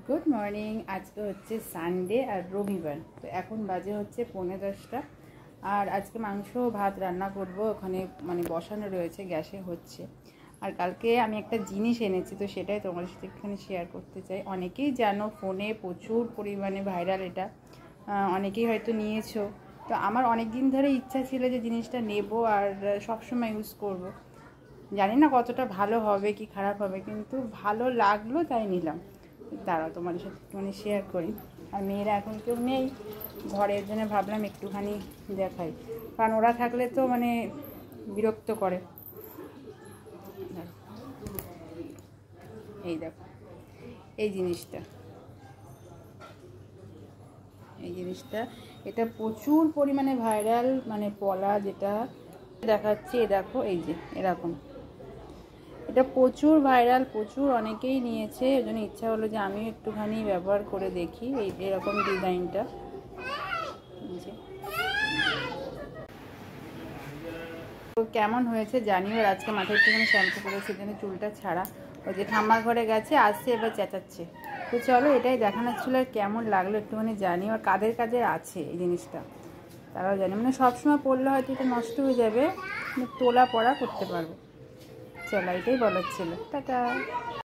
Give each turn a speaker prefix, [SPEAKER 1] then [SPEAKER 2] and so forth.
[SPEAKER 1] Good morning. আজকে হচ্ছে Sunday আর রবিবার। তো এখন বাজে হচ্ছে 9:45। আর আজকে মাংস ভাত রান্না করব, ওখানে মানে বসানো রয়েছে, গ্যাসে হচ্ছে। আর কালকে আমি একটা জিনিস এনেছি, তো সেটাই তোমাদের সাথে একটুখানি শেয়ার করতে চাই। অনেকেই জানো, ফোনে প্রচুর পরিমাণে ভাইরাল এটা, অনেকেই হয়তো নিয়েছো। তো আমার অনেক দিন ধরে ইচ্ছা ছিল যে জিনিসটা নেব আর সবসময় ইউজ করব। জানি না কতটা ভালো হবে কি খারাপ হবে, কিন্তু ভালো লাগলো তাই নিলাম। দাঁড়াও তোমাদের সাথে একটুখানি শেয়ার করি। আর মেয়েরা এখন কেউ নেই ঘরের জন্য, ভাবলাম একটুখানি দেখাই, কারণ ওরা থাকলে তো মানে বিরক্ত করে। এই দেখো এই জিনিসটা, এটা প্রচুর পরিমাণে ভাইরাল, মানে পলা যেটা দেখাচ্ছি, দেখো এই যে এরকম, এটা প্রচুর ভাইরাল, প্রচুর অনেকেই নিয়েছে। ওই জন্য ইচ্ছা হলো যে আমিও একটুখানি ব্যবহার করে দেখি এরকম ডিজাইনটা। তো কেমন হয়েছে জানিও। আর আজকে মাথায় একটুখানি শ্যাম্পু করেছে, জন্য চুলটা ছাড়া। ওই যে ঠাম্মার ঘরে গেছে, আসছে, এবার চেঁচাচ্ছে। তো চলো, এটাই দেখানোর ছিল। আর কেমন লাগলো একটুখানি জানিও। আর কাদের কাজে আছে এই জিনিসটা তারাও জানে, মানে সবসময় পরলে হয়তো এটা নষ্ট হয়ে যাবে, তোলা পড়া করতে পারবো। চলো, এটাই বলার ছিল। টাটা।